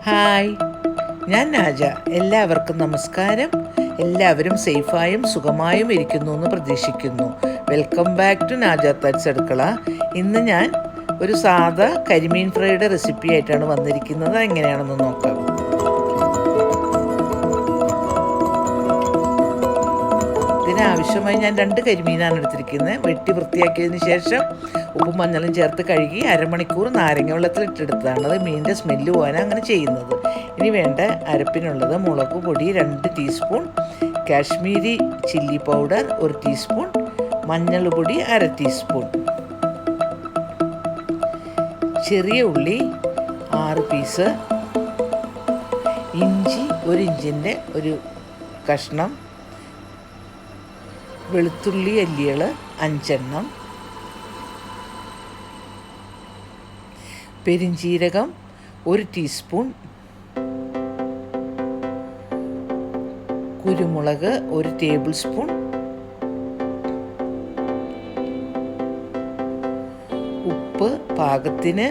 Hi, ഞാൻ നാജ. എല്ലാവർക്കും നമസ്കാരം. എല്ലാവരും സേഫായും സുഖമായും ഇരിക്കുന്നു എന്ന് പ്രതീക്ഷിക്കുന്നു. വെൽക്കം ബാക്ക് ടു നാജ തട്സ് അടുക്കള. ഇന്ന് ഞാൻ ഒരു സാധാ കരിമീൻ ഫ്രൈയുടെ റെസിപ്പി ആയിട്ടാണ് വന്നിരിക്കുന്നത്. എങ്ങനെയാണെന്ന് നോക്കാം. ഇതിനാവശ്യമായി ഞാൻ 2 കരിമീനാണ് എടുത്തിരിക്കുന്നത്. വെട്ടി വൃത്തിയാക്കിയതിന് ശേഷം ഉപ്പും മഞ്ഞളും ചേർത്ത് കഴുകി അരമണിക്കൂർ നാരങ്ങ വെള്ളത്തിലിട്ടെടുത്തതാണ്. അത് മീനിൻ്റെ സ്മെല്ല് പോകാനാണ് അങ്ങനെ ചെയ്യുന്നത്. ഇനി വേണ്ട അരപ്പിനുള്ളത് മുളക് പൊടി 2 teaspoon, Kashmiri chilli powder 1 teaspoon, മഞ്ഞൾ പൊടി 1/2 ടീസ്പൂൺ, ചെറിയ ഉള്ളി 6 പീസ്, ഇഞ്ചി 1 ഇഞ്ചിൻ്റെ ഒരു കഷ്ണം, വെളുത്തുള്ളി അല്ലികൾ 5 എണ്ണം, പെരിഞ്ചീരകം 1 ടീസ്പൂൺ, കുരുമുളക് 1 ടേബിൾ സ്പൂൺ, ഉപ്പ് പാകത്തിന്,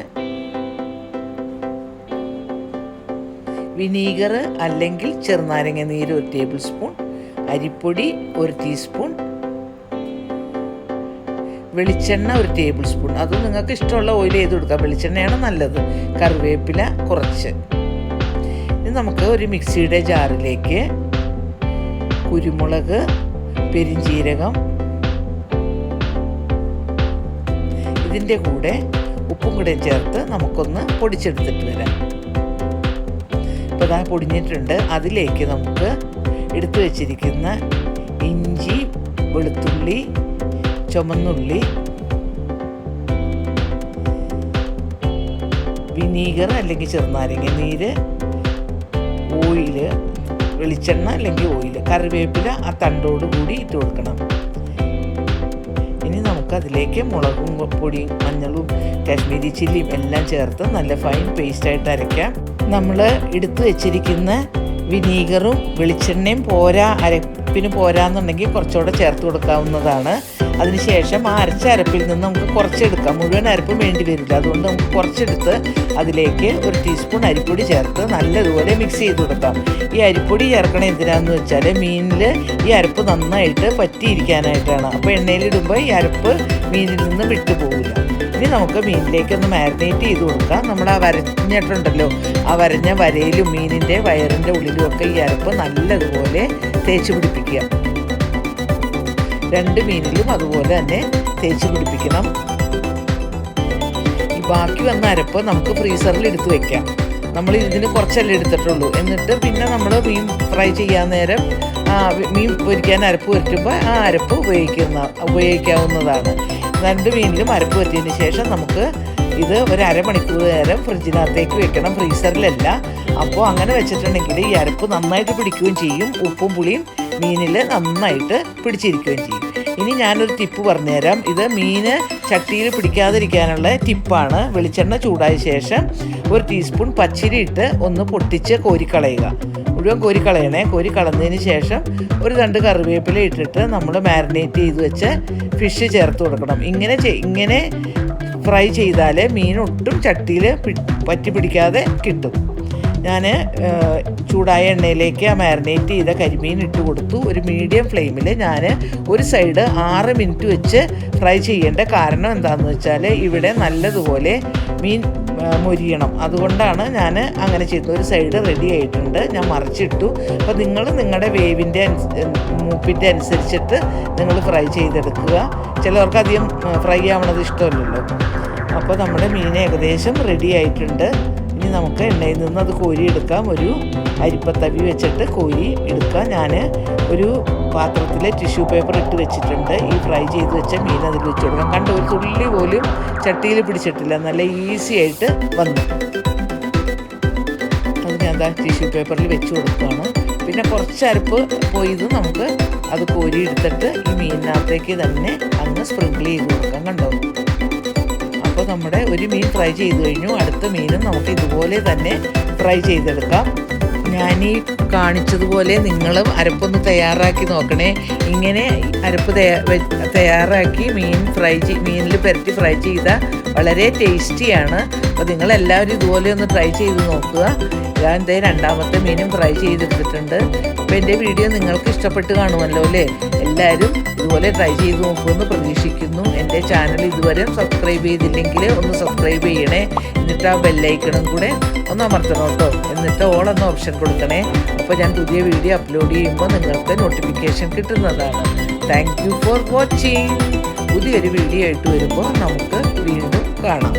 വിനീഗർ അല്ലെങ്കിൽ ചെറുനാരങ്ങ നീര് 1 ടേബിൾ സ്പൂൺ, അരിപ്പൊടി 1 ടീസ്പൂൺ, വെളിച്ചെണ്ണ 1 ടേബിൾ സ്പൂൺ. അത് നിങ്ങൾക്ക് ഇഷ്ടമുള്ള ഓയിൽ ചെയ്ത് കൊടുക്കാം. വെളിച്ചെണ്ണയാണ് നല്ലത്. കറിവേപ്പില കുറച്ച്. ഇനി നമുക്ക് ഒരു മിക്സിയുടെ ജാറിലേക്ക് കുരുമുളക്, പെരിഞ്ചീരകം, ഇതിൻ്റെ കൂടെ ഉപ്പും കൂടെ ചേർത്ത് നമുക്കൊന്ന് പൊടിച്ചെടുത്തിട്ട് വരാം. ഇപ്പോൾ ഇതാ പൊടിഞ്ഞിട്ടുണ്ട്. അതിലേക്ക് നമുക്ക് എടുത്തു വച്ചിരിക്കുന്ന ഇഞ്ചി, വെളുത്തുള്ളി, ചുമന്നുള്ളി, വിനീഗർ അല്ലെങ്കിൽ ചെറുനാരങ്ങ നീര്, ഓയില്, വെളിച്ചെണ്ണ അല്ലെങ്കിൽ ഓയില്, കറിവേപ്പില ആ തണ്ടോട് കൂടി ഇട്ട് കൊടുക്കണം. ഇനി നമുക്കതിലേക്ക് മുളകും പൊടിയും മഞ്ഞളും കാശ്മീരി ചില്ലിയും എല്ലാം ചേർത്ത് നല്ല ഫൈൻ പേസ്റ്റായിട്ട് അരയ്ക്കാം. നമ്മൾ എടുത്തു വെച്ചിരിക്കുന്ന വിനീഗറും വെളിച്ചെണ്ണയും അരപ്പിന് പോരാന്നുണ്ടെങ്കിൽ കുറച്ചുകൂടെ ചേർത്ത് കൊടുക്കാവുന്നതാണ്. അതിനുശേഷം ആ അരച്ച അരപ്പിൽ നിന്ന് നമുക്ക് കുറച്ചെടുക്കാം. മുഴുവൻ അരപ്പ് വേണ്ടി വരില്ല. അതുകൊണ്ട് നമുക്ക് കുറച്ചെടുത്ത് അതിലേക്ക് 1 ടീസ്പൂൺ അരിപ്പൊടി ചേർത്ത് നല്ലതുപോലെ മിക്സ് ചെയ്ത് കൊടുക്കാം. ഈ അരിപ്പൊടി ചേർക്കണം എന്തിനാന്ന് വെച്ചാൽ മീനിൽ ഈ അരപ്പ് നന്നായിട്ട് പറ്റിയിരിക്കാനായിട്ടാണ്. അപ്പോൾ എണ്ണയിലിടുമ്പോൾ ഈ അരപ്പ് മീനിൽ നിന്ന് വിട്ടുപോകില്ല. ഇനി നമുക്ക് മീനിലേക്കൊന്ന് മാരിനേറ്റ് ചെയ്ത് കൊടുക്കാം. നമ്മൾ ആ വരഞ്ഞിട്ടുണ്ടല്ലോ, ആ വരഞ്ഞ വരയിലും മീനിൻ്റെ വയറിൻ്റെ ഉള്ളിലും ഒക്കെ ഈ അരപ്പ് നല്ലതുപോലെ തേച്ച് പിടിപ്പിക്കുക. 2 മീനിലും അതുപോലെ തന്നെ തേച്ച് പിടിപ്പിക്കണം. ഈ ബാക്കി വന്ന അരപ്പ് നമുക്ക് ഫ്രീസറിൽ എടുത്ത് വെക്കാം. നമ്മൾ ഇതിന് കുറച്ചല്ലേ എടുത്തിട്ടുള്ളൂ. എന്നിട്ട് പിന്നെ നമ്മൾ മീൻ ഫ്രൈ ചെയ്യാൻ നേരം മീൻ പൊരിക്കാൻ അരപ്പ് പുരട്ടുമ്പോൾ ആ അരപ്പ് ഉപയോഗിക്കാവുന്നതാണ്. 2 മീനിലും അരപ്പ് പുരട്ടിയതിന് ശേഷം നമുക്ക് ഇത് ഒരു അരമണിക്കൂർ നേരം ഫ്രിഡ്ജിനകത്തേക്ക് വെക്കണം, ഫ്രീസറിലല്ല. അപ്പോൾ അങ്ങനെ വെച്ചിട്ടുണ്ടെങ്കിൽ ഈ അരപ്പ് നന്നായിട്ട് പിടിക്കുകയും ചെയ്യും. ഉപ്പും പുളിയും മീനിൽ നന്നായിട്ട് പിടിച്ചിരിക്കുകയും ചെയ്യും. ഇനി ഞാനൊരു ടിപ്പ് പറഞ്ഞുതരാം. ഇത് മീന് ചട്ടിയിൽ പിടിക്കാതിരിക്കാനുള്ള ടിപ്പാണ്. വെളിച്ചെണ്ണ ചൂടായ ശേഷം 1 ടീസ്പൂൺ പച്ചരി ഇട്ട് ഒന്ന് പൊട്ടിച്ച് കോരിക്കളയുക. മുഴുവൻ കോരിക്കളയണേ. കോരിക്കളഞ്ഞതിന് ശേഷം ഒരു 2 കറിവേപ്പില ഇട്ടിട്ട് നമ്മൾ മാരിനേറ്റ് ചെയ്ത് വെച്ച് ഫിഷ് ചേർത്ത് കൊടുക്കണം. ഇങ്ങനെ ഫ്രൈ ചെയ്താൽ മീൻ ഒട്ടും ചട്ടിയിൽ പറ്റി പിടിക്കാതെ കിട്ടും. ഞാൻ ചൂടായ എണ്ണയിലേക്ക് ആ മാരിനേറ്റ് ചെയ്ത കരിമീൻ ഇട്ട് കൊടുത്തു. ഒരു മീഡിയം ഫ്ലെയിമിൽ ഞാൻ ഒരു സൈഡ് 6 മിനിറ്റ് വെച്ച് ഫ്രൈ ചെയ്യേണ്ട കാരണം എന്താണെന്ന് വെച്ചാൽ ഇവിടെ നല്ലതുപോലെ മീൻ മൊരിയണം. അതുകൊണ്ടാണ് ഞാൻ അങ്ങനെ ചെയ്തത്. ഒരു സൈഡ് റെഡി ആയിട്ടുണ്ട്. ഞാൻ മറിച്ചിട്ടു. അപ്പോൾ നിങ്ങൾ നിങ്ങളുടെ വേവിൻ്റെ മൂപ്പിൻ്റെ അനുസരിച്ചിട്ട് നിങ്ങൾ ഫ്രൈ ചെയ്തെടുക്കുക. ചിലവർക്ക് അധികം ഫ്രൈ ആവണത് ഇഷ്ടമല്ലല്ലോ. അപ്പോൾ നമ്മുടെ മീൻ ഏകദേശം റെഡി ആയിട്ടുണ്ട്. ഇനി നമുക്ക് എണ്ണയിൽ നിന്ന് അത് കോരിയെടുക്കാം. ഒരു അരിപ്പത്തവി വെച്ചിട്ട് കോരി എടുക്കാം. ഞാൻ ഒരു പാത്രത്തിൽ ടിഷ്യൂ പേപ്പർ ഇട്ട് വെച്ചിട്ടുണ്ട്. ഈ ഫ്രൈ ചെയ്ത് വെച്ച മീൻ അതിൽ വെച്ച് കൊടുക്കാം. കണ്ട ഒരു തുള്ളി പോലും ചട്ടിയിൽ പിടിച്ചിട്ടില്ല. നല്ല ഈസി ആയിട്ട് വന്നു. അത് ഞാൻ ടിഷ്യൂ പേപ്പറിൽ വെച്ച് കൊടുക്കുകയാണ്. പിന്നെ കുറച്ച് അരപ്പ് പോയത് നമുക്ക് അത് കോരി എടുത്തിട്ട് ഈ മീനിനകത്തേക്ക് തന്നെ അങ്ങ് സ്പ്രിങ്കിൾ ചെയ്ത് കൊടുക്കാം. കണ്ടോ? അപ്പോൾ നമ്മുടെ ഒരു മീൻ ഫ്രൈ ചെയ്ത് കഴിഞ്ഞു. അടുത്ത മീനും നമുക്ക് ഇതുപോലെ തന്നെ ഫ്രൈ ചെയ്തെടുക്കാം. ഞാൻ ഈ കാണിച്ചതുപോലെ നിങ്ങളും അരപ്പൊന്ന് തയ്യാറാക്കി നോക്കണേ. ഇങ്ങനെ അരപ്പ് തയ്യാറാക്കി മീനിൽ പുരട്ടി ഫ്രൈ ചെയ്താൽ വളരെ ടേസ്റ്റിയാണ്. അപ്പോൾ നിങ്ങളെല്ലാവരും ഇതുപോലെ ഒന്ന് ട്രൈ ചെയ്ത് നോക്കുക. ഞാൻ ദേ രണ്ടാമത്തെ മീനും ഫ്രൈ ചെയ്തെടുത്തിട്ടുണ്ട്. അപ്പോൾ എൻ്റെ വീഡിയോ നിങ്ങൾക്ക് ഇഷ്ടപ്പെട്ട് കാണുമല്ലോ അല്ലേ? എല്ലാവരും ഇതുപോലെ ട്രൈ ചെയ്ത് നോക്കുമെന്ന് പ്രതീക്ഷിക്കുന്നു. എൻ്റെ ചാനൽ ഇതുവരെ സബ്സ്ക്രൈബ് ചെയ്തില്ലെങ്കിൽ ഒന്ന് സബ്സ്ക്രൈബ് ചെയ്യണേ. എന്നിട്ട് ആ ബെല്ലൈക്കണും കൂടെ ഒന്ന് അമർത്തണം കേട്ടോ. എന്നിട്ട് ഓൾ എന്ന ഓപ്ഷൻ കൊടുക്കണേ. അപ്പോൾ ഞാൻ പുതിയ വീഡിയോ അപ്ലോഡ് ചെയ്യുമ്പോൾ നിങ്ങൾക്ക് നോട്ടിഫിക്കേഷൻ കിട്ടുന്നതാണ്. Thank you for watching. പുതിയൊരു വീഡിയോ ആയിട്ട് വരുമ്പോൾ നമുക്ക് വീണ്ടും കാണാം.